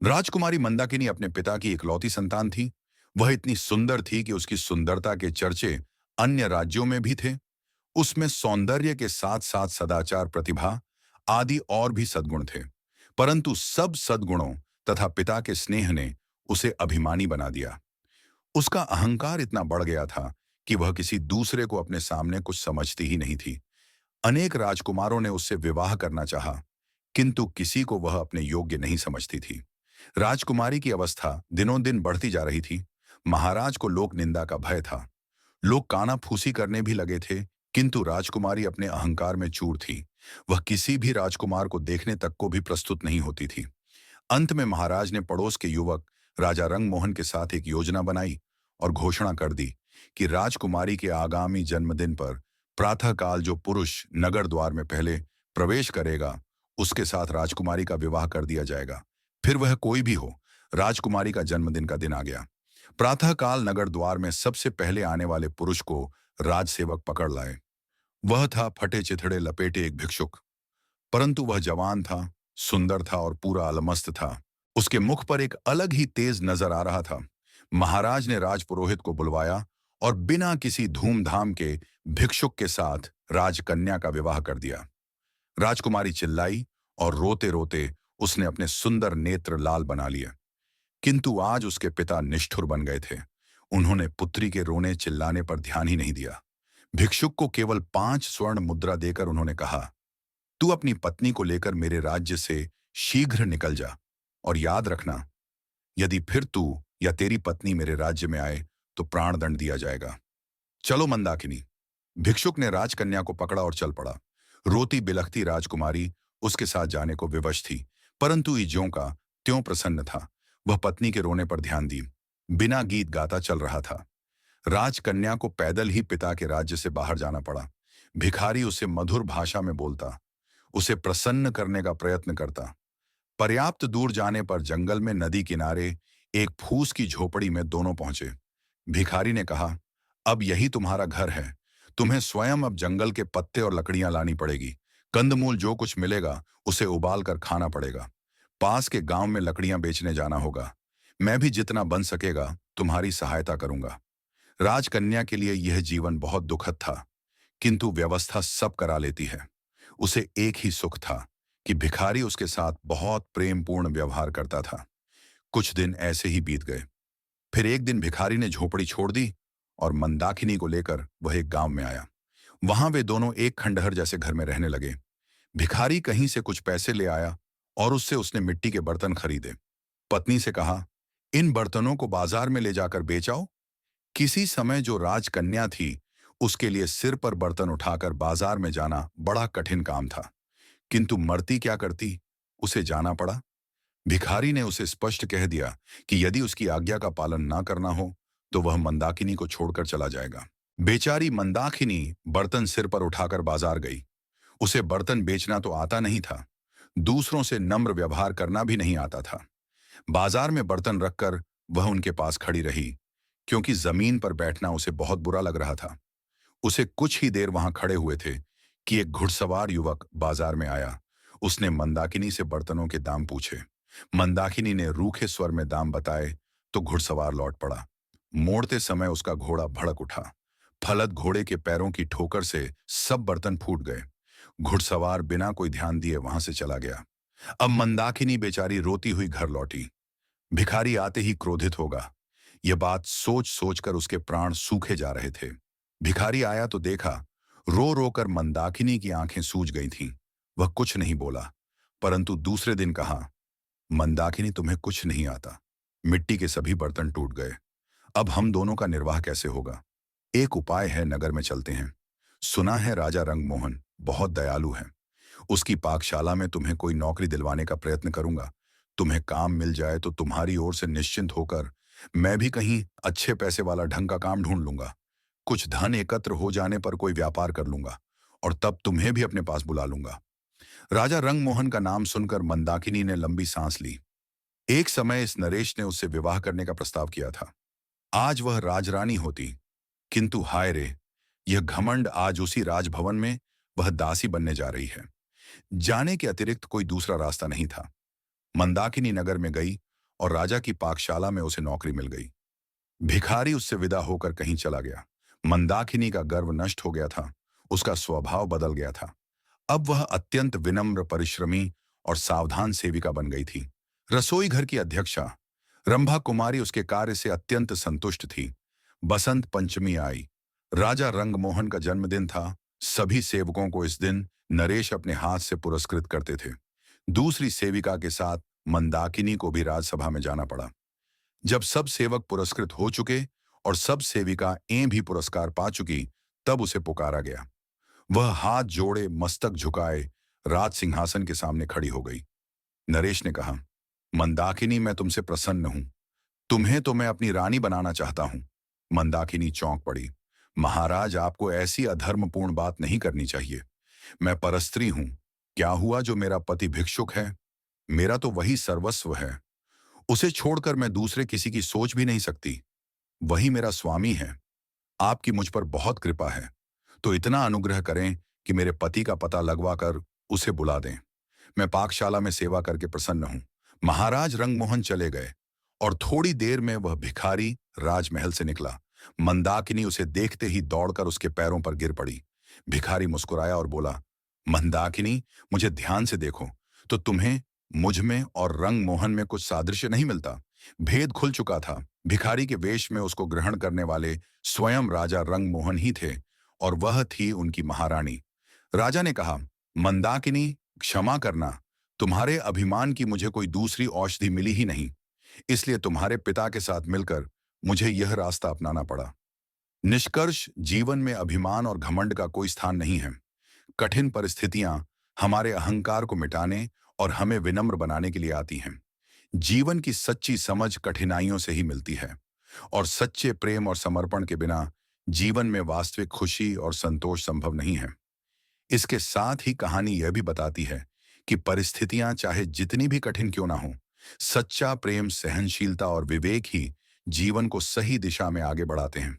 राजकुमारी मंदाकिनी अपने पिता की इकलौती संतान थी। वह इतनी सुंदर थी कि उसकी सुंदरता के चर्चे अन्य राज्यों में भी थे। उसमें सौंदर्य के साथ साथ सदाचार, प्रतिभा आदि और भी सद्गुण थे। परंतु सब सद्गुणों तथा पिता के स्नेह ने उसे अभिमानी बना दिया। उसका अहंकार इतना बढ़ गया था कि वह किसी दूसरे को अपने सामने कुछ समझती ही नहीं थी। अनेक राजकुमारों ने उससे विवाह करना चाहा, किंतु किसी को वह अपने योग्य नहीं समझती थी। राजकुमारी की अवस्था दिनों दिन बढ़ती जा रही थी। महाराज को लोक निंदा का भय था। लोग कानाफूसी करने भी लगे थे, किंतु राजकुमारी अपने अहंकार में चूर थी। वह किसी भी राजकुमार को देखने तक को भी प्रस्तुत नहीं होती थी। अंत में महाराज ने पड़ोस के युवक राजा रंगमोहन के साथ एक योजना बनाई और घोषणा कर दी कि राजकुमारी के आगामी जन्मदिन पर प्रातःकाल जो पुरुष नगर द्वार में पहले प्रवेश करेगा, उसके साथ राजकुमारी का विवाह कर दिया जाएगा। फिर वह कोई भी हो, राजकुमारी का जन्मदिन का दिन आ गया। प्रातःकाल नगर द्वार में सबसे पहले आने वाले पुरुष को राजसेवक पकड़ लाए। वह था फटे चिथड़े लपेटे एक भिक्षुक। परंतु वह जवान था, सुंदर था और पूरा अलमस्त था। उसके मुख पर एक अलग ही तेज नजर आ रहा था। महाराज ने राजपुरोहित को बुलवाया और बिना किसी धूमधाम के भिक्षुक के साथ राजकन्या का विवाह कर दिया। राजकुमारी चिल्लाई और रोते रोते उसने अपने सुंदर नेत्र लाल बना लिए। किंतु आज उसके पिता निष्ठुर बन गए थे। उन्होंने पुत्री के रोने चिल्लाने पर ध्यान ही नहीं दिया। भिक्षुक को केवल 5 स्वर्ण मुद्रा देकर उन्होंने कहा, तू अपनी पत्नी को लेकर मेरे राज्य से शीघ्र निकल जा, और याद रखना, यदि फिर तू या तेरी पत्नी मेरे राज्य में आए तो प्राणदंड दिया जाएगा। चलो मंदाकिनी। भिक्षुक ने राजकन्या को पकड़ा और चल पड़ा। रोती बिलखती राजकुमारी उसके साथ जाने को विवश थी, परंतु ज्यों का त्यों प्रसन्न था। वह पत्नी के रोने पर ध्यान दी, बिना गीत गाता चल रहा था। राजकन्या को पैदल ही पिता के राज्य से बाहर जाना पड़ा। भिखारी उसे मधुर भाषा में बोलता, उसे प्रसन्न करने का प्रयत्न करता। पर्याप्त दूर जाने पर जंगल में नदी किनारे एक फूस की झोपड़ी में दोनों पहुंचे। भिखारी ने कहा, अब यही तुम्हारा घर है। तुम्हें स्वयं अब जंगल के पत्ते और लकड़ियां लानी पड़ेगी। कंदमूल जो कुछ मिलेगा उसे उबाल कर खाना पड़ेगा। पास के गांव में लकड़ियां बेचने जाना होगा। मैं भी जितना बन सकेगा तुम्हारी सहायता करूंगा। राजकन्या के लिए यह जीवन बहुत दुखद था, किंतु व्यवस्था सब करा लेती है। उसे एक ही सुख था कि भिखारी उसके साथ बहुत प्रेमपूर्ण व्यवहार करता था। कुछ दिन ऐसे ही बीत गए। फिर एक दिन भिखारी ने झोपड़ी छोड़ दी और मंदाकिनी को लेकर वह एक गांव में आया। वहां वे दोनों एक खंडहर जैसे घर में रहने लगे। भिखारी कहीं से कुछ पैसे ले आया और उससे उसने मिट्टी के बर्तन खरीदे। पत्नी से कहा, इन बर्तनों को बाजार में ले जाकर बेच आओ। किसी समय जो राजकन्या थी, उसके लिए सिर पर बर्तन उठाकर बाजार में जाना बड़ा कठिन काम था, किंतु मरती क्या करती, उसे जाना पड़ा। भिखारी ने उसे स्पष्ट कह दिया कि यदि उसकी आज्ञा का पालन ना करना हो तो वह मंदाकिनी को छोड़कर चला जाएगा। बेचारी मंदाकिनी बर्तन सिर पर उठाकर बाजार गई। उसे बर्तन बेचना तो आता नहीं था, दूसरों से नम्र व्यवहार करना भी नहीं आता था। बाजार में बर्तन रखकर वह उनके पास खड़ी रही, क्योंकि जमीन पर बैठना उसे बहुत बुरा लग रहा था। उसे कुछ ही देर वहां खड़े हुए थे कि एक घुड़सवार युवक बाजार में आया। उसने मंदाकिनी से बर्तनों के दाम पूछे। मंदाकिनी ने रूखे स्वर में दाम बताए तो घुड़सवार लौट पड़ा। मोड़ते समय उसका घोड़ा भड़क उठा। फलद घोड़े के पैरों की ठोकर से सब बर्तन फूट गए। घुड़सवार बिना कोई ध्यान दिए वहां से चला गया। अब मंदाकिनी बेचारी रोती हुई घर लौटी। भिखारी आते ही क्रोधित होगा, यह बात सोच सोचकर उसके प्राण सूखे जा रहे थे। भिखारी आया तो देखा, रो रो कर मंदाकिनी की आंखें सूज गई थीं। वह कुछ नहीं बोला, परंतु दूसरे दिन कहा, मंदाकिनी तुम्हें कुछ नहीं आता। मिट्टी के सभी बर्तन टूट गए। अब हम दोनों का निर्वाह कैसे होगा? एक उपाय है, नगर में चलते हैं। सुना है राजा रंगमोहन बहुत दयालु है। उसकी पाकशाला में तुम्हें कोई नौकरी दिलवाने का प्रयत्न करूंगा। तुम्हें काम मिल जाए तो तुम्हारी ओर से निश्चिंत होकर मैं भी कहीं अच्छे पैसे वाला ढंग का काम ढूंढ लूंगा। कुछ धन एकत्र हो जाने पर कोई व्यापार कर लूंगा और तब तुम्हें भी अपने पास बुला लूंगा। राजा रंगमोहन का नाम सुनकर मंदाकिनी ने लंबी सांस ली। एक समय इस नरेश ने उससे विवाह करने का प्रस्ताव किया था। आज वह राजरानी होती, किंतु हाय रे, यह घमंड, आज उसी राजभवन में वह दासी बनने जा रही है। जाने के अतिरिक्त कोई दूसरा रास्ता नहीं था। मंदाकिनी नगर में गई और राजा की पाकशाला में उसे नौकरी मिल गई। भिखारी उससे विदा होकर कहीं चला गया। मंदाकिनी का गर्व नष्ट हो गया था, उसका स्वभाव बदल गया था। अब वह अत्यंत विनम्र, परिश्रमी और सावधान सेविका बन गई थी। रसोई घर की अध्यक्षा रंभा कुमारी उसके कार्य से अत्यंत संतुष्ट थी। बसंत पंचमी आई। राजा रंगमोहन का जन्मदिन था। सभी सेवकों को इस दिन नरेश अपने हाथ से पुरस्कृत करते थे। दूसरी सेविका के साथ मंदाकिनी को भी राजसभा में जाना पड़ा। जब सब सेवक पुरस्कृत हो चुके और सब सेविकाएं भी पुरस्कार पा चुकी, तब उसे पुकारा गया। वह हाथ जोड़े, मस्तक झुकाए राज सिंहासन के सामने खड़ी हो गई। नरेश ने कहा, मंदाकिनी, मैं तुमसे प्रसन्न हूं। तुम्हें तो मैं अपनी रानी बनाना चाहता हूं। मंदाकिनी चौंक पड़ी। महाराज, आपको ऐसी अधर्मपूर्ण बात नहीं करनी चाहिए। मैं परस्त्री हूं। क्या हुआ जो मेरा पति भिक्षुक है? मेरा तो वही सर्वस्व है। उसे छोड़कर मैं दूसरे किसी की सोच भी नहीं सकती। वही मेरा स्वामी है। आपकी मुझ पर बहुत कृपा है, तो इतना अनुग्रह करें कि मेरे पति का पता लगवा कर उसे बुला दें। मैं पाकशाला में सेवा करके प्रसन्न हूं। महाराज रंगमोहन चले गए और थोड़ी देर में वह भिखारी राजमहल से निकला। मंदाकिनी उसे देखते ही दौड़कर उसके पैरों पर गिर पड़ी। भिखारी मुस्कुराया और बोला, मंदाकिनी, मुझे ध्यान से देखो तो तुम्हें मुझ में और रंगमोहन में कुछ सादृश्य नहीं मिलता। भेद खुल चुका था। भिखारी के वेश में उसको ग्रहण करने वाले स्वयं राजा रंगमोहन ही थे और वह थी उनकी महारानी। राजा ने कहा, मंदाकिनी, क्षमा करना, तुम्हारे अभिमान की मुझे कोई दूसरी औषधि मिली ही नहीं, इसलिए तुम्हारे पिता के साथ मिलकर मुझे यह रास्ता अपनाना पड़ा। निष्कर्ष, जीवन में अभिमान और घमंड का कोई स्थान नहीं है। कठिन परिस्थितियां हमारे अहंकार को मिटाने और हमें विनम्र बनाने के लिए आती हैं। जीवन की सच्ची समझ कठिनाइयों से ही मिलती है और सच्चे प्रेम और समर्पण के बिना जीवन में वास्तविक खुशी और संतोष संभव नहीं है। इसके साथ ही कहानी यह भी बताती है कि परिस्थितियां चाहे जितनी भी कठिन क्यों ना हो, सच्चा प्रेम, सहनशीलता और विवेक ही जीवन को सही दिशा में आगे बढ़ाते हैं।